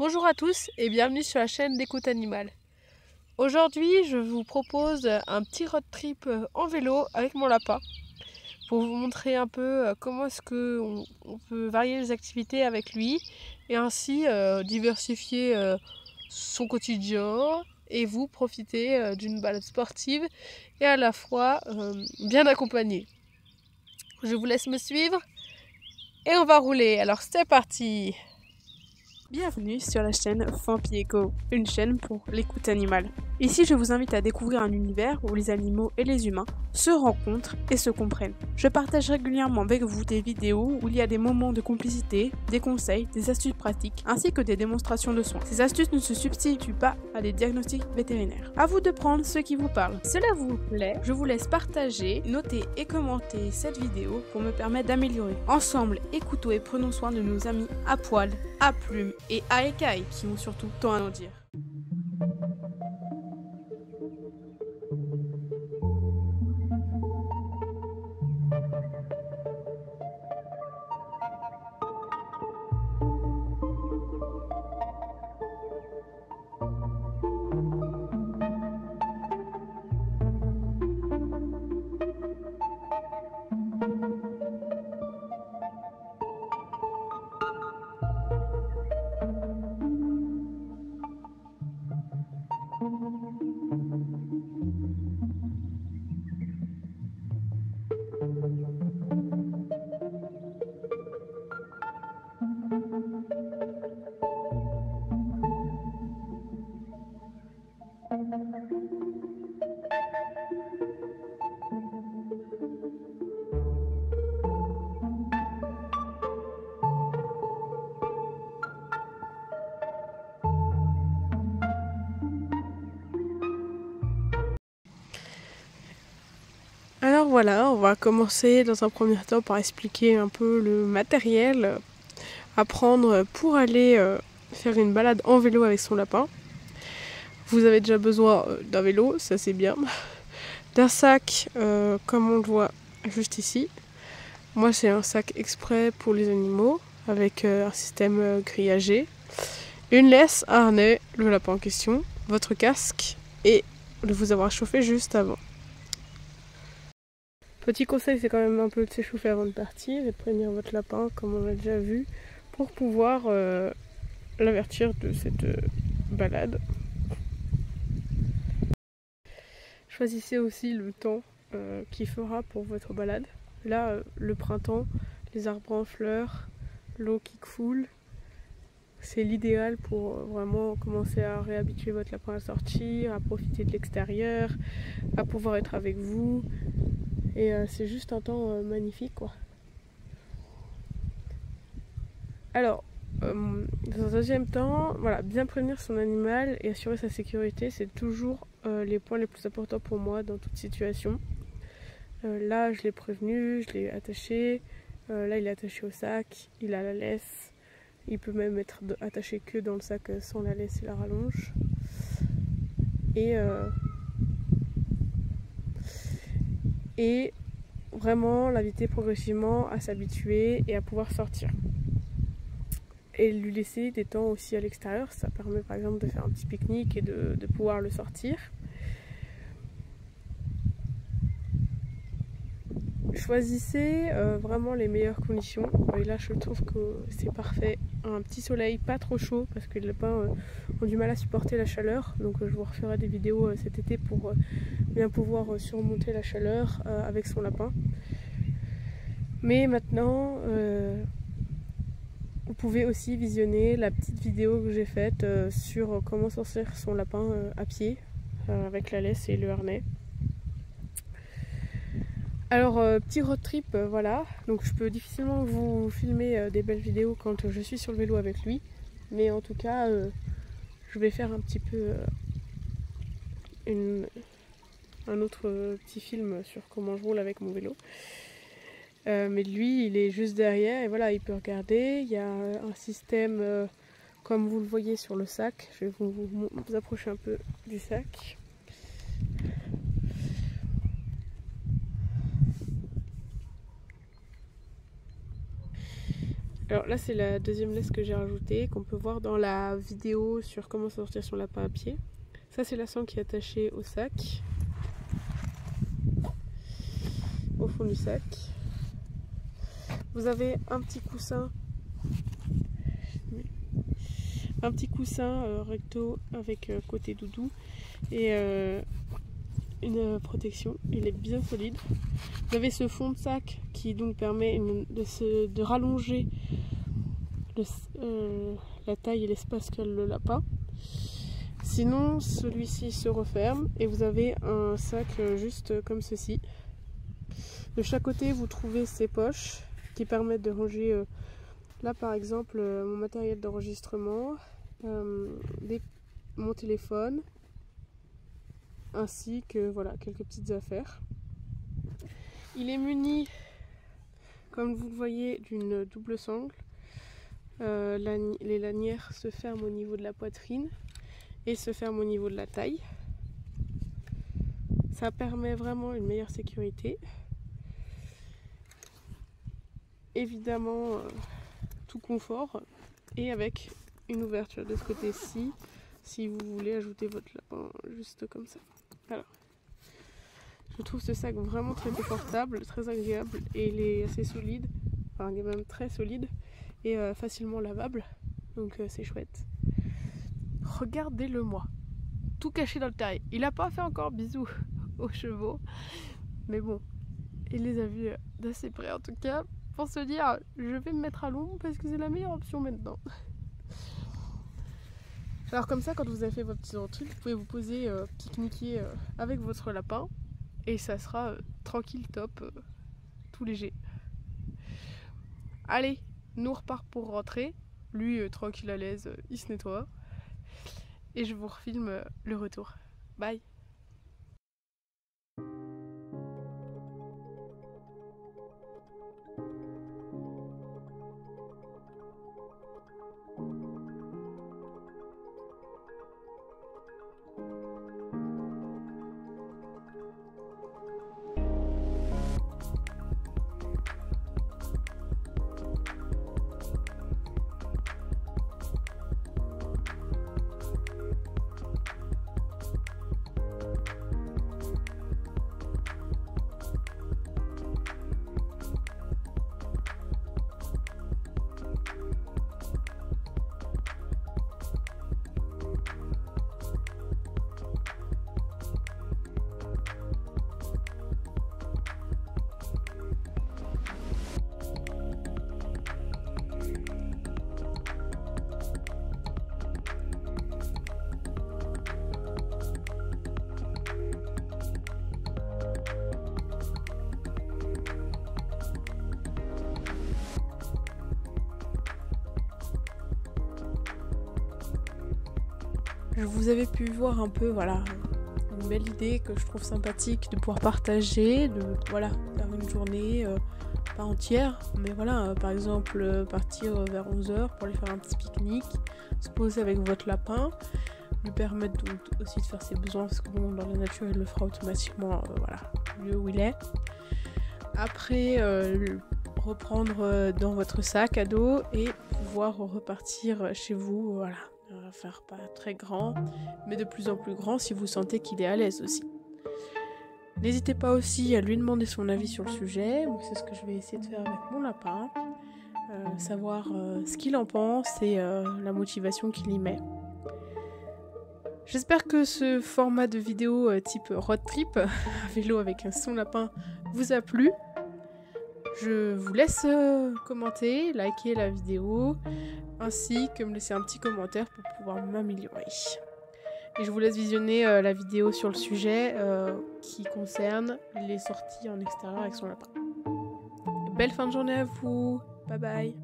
Bonjour à tous et bienvenue sur la chaîne d'écoute animale. Aujourd'hui, je vous propose un petit road trip en vélo avec mon lapin pour vous montrer un peu comment est-ce qu'on peut varier les activités avec lui et ainsi diversifier son quotidien et vous profiter d'une balade sportive et à la fois bien accompagnée. Je vous laisse me suivre et on va rouler. Alors c'est parti! Bienvenue sur la chaîne Fampi Eco, une chaîne pour l'écoute animale. Ici, je vous invite à découvrir un univers où les animaux et les humains se rencontrent et se comprennent. Je partage régulièrement avec vous des vidéos où il y a des moments de complicité, des conseils, des astuces pratiques, ainsi que des démonstrations de soins. Ces astuces ne se substituent pas à des diagnostics vétérinaires. À vous de prendre ce qui vous parle. Si cela vous plaît, je vous laisse partager, noter et commenter cette vidéo pour me permettre d'améliorer. Ensemble, écoutons et prenons soin de nos amis à poil, à plumes et à écailles qui ont surtout tant à nous dire. Alors voilà, on va commencer dans un premier temps par expliquer un peu le matériel à prendre pour aller faire une balade en vélo avec son lapin. Vous avez déjà besoin d'un vélo, ça c'est bien, d'un sac comme on le voit juste ici. Moi c'est un sac exprès pour les animaux avec un système grillagé, une laisse, un harnais, le lapin en question, votre casque et de vous avoir chauffé juste avant. Petit conseil, c'est quand même un peu de s'échauffer avant de partir et de prévenir votre lapin, comme on l'a déjà vu, pour pouvoir l'avertir de cette balade. Choisissez aussi le temps qu'il fera pour votre balade. Là, le printemps, les arbres en fleurs, l'eau qui coule, c'est l'idéal pour vraiment commencer à réhabituer votre lapin à sortir, à profiter de l'extérieur, à pouvoir être avec vous. Et c'est juste un temps magnifique, quoi. Alors, dans un deuxième temps, voilà, bien prévenir son animal et assurer sa sécurité, c'est toujours les points les plus importants pour moi dans toute situation. Là, je l'ai prévenu, je l'ai attaché. Là, il est attaché au sac, il a la laisse. Il peut même être attaché que dans le sac sans la laisse et la rallonge. Et vraiment l'inviter progressivement à s'habituer et à pouvoir sortir. Et lui laisser des temps aussi à l'extérieur, ça permet par exemple de faire un petit pique-nique et de pouvoir le sortir. Choisissez vraiment les meilleures conditions. Et là je trouve que c'est parfait. Un petit soleil, pas trop chaud parce que les lapins ont du mal à supporter la chaleur. Donc je vous referai des vidéos cet été pour bien pouvoir surmonter la chaleur avec son lapin. Mais maintenant, vous pouvez aussi visionner la petite vidéo que j'ai faite sur comment sortir son lapin à pied avec la laisse et le harnais. Alors, petit road trip, voilà. Donc je peux difficilement vous filmer des belles vidéos quand je suis sur le vélo avec lui. Mais en tout cas, je vais faire un petit peu un autre petit film sur comment je roule avec mon vélo. Mais lui, il est juste derrière et voilà, il peut regarder. Il y a un système, comme vous le voyez sur le sac. Je vais vous approcher un peu du sac. Alors là c'est la deuxième laisse que j'ai rajoutée, qu'on peut voir dans la vidéo sur comment sortir son lapin à pied. Ça c'est la sangle qui est attachée au sac, au fond du sac. Vous avez un petit coussin recto avec côté doudou et une protection. Il est bien solide. Vous avez ce fond de sac qui donc permet de rallonger la taille et l'espace qu'a le lapin. Sinon celui-ci se referme et vous avez un sac juste comme ceci. De chaque côté vous trouvez ces poches qui permettent de ranger là par exemple mon matériel d'enregistrement, mon téléphone, ainsi que voilà quelques petites affaires. Il est muni, comme vous le voyez, d'une double sangle. Les lanières se ferment au niveau de la poitrine et se ferment au niveau de la taille. Ça permet vraiment une meilleure sécurité. Évidemment tout confort et avec une ouverture de ce côté-ci si vous voulez ajouter votre lapin juste comme ça. Voilà. Je trouve ce sac vraiment très confortable, très agréable et il est assez solide, enfin il est même très solide et facilement lavable, donc c'est chouette. Regardez-le moi, tout caché dans le terrier. Il n'a pas fait encore bisous aux chevaux, mais bon, il les a vus d'assez près en tout cas, pour se dire je vais me mettre à l'ombre parce que c'est la meilleure option maintenant. Alors comme ça, quand vous avez fait vos petits trucs, vous pouvez vous poser, pique-niquer avec votre lapin et ça sera tranquille, top, tout léger. Allez, nous repart pour rentrer. Lui, tranquille à l'aise, il se nettoie. Et je vous refilme le retour. Bye! Vous avez pu voir un peu, voilà, une belle idée que je trouve sympathique de pouvoir partager, de voilà, faire une journée pas entière, mais voilà, par exemple partir vers 11h pour aller faire un petit pique-nique, se poser avec votre lapin, lui permettre donc aussi de faire ses besoins parce que bon, dans la nature il le fera automatiquement, voilà, lieu où il est. Après reprendre dans votre sac à dos et pouvoir repartir chez vous, voilà. Faire pas très grand, mais de plus en plus grand si vous sentez qu'il est à l'aise aussi. N'hésitez pas aussi à lui demander son avis sur le sujet, c'est ce que je vais essayer de faire avec mon lapin, savoir ce qu'il en pense et la motivation qu'il y met. J'espère que ce format de vidéo type road trip à vélo avec un son lapin vous a plu. Je vous laisse commenter, liker la vidéo, ainsi que me laisser un petit commentaire pour pouvoir m'améliorer. Et je vous laisse visionner la vidéo sur le sujet qui concerne les sorties en extérieur avec son lapin. Belle fin de journée à vous, bye bye.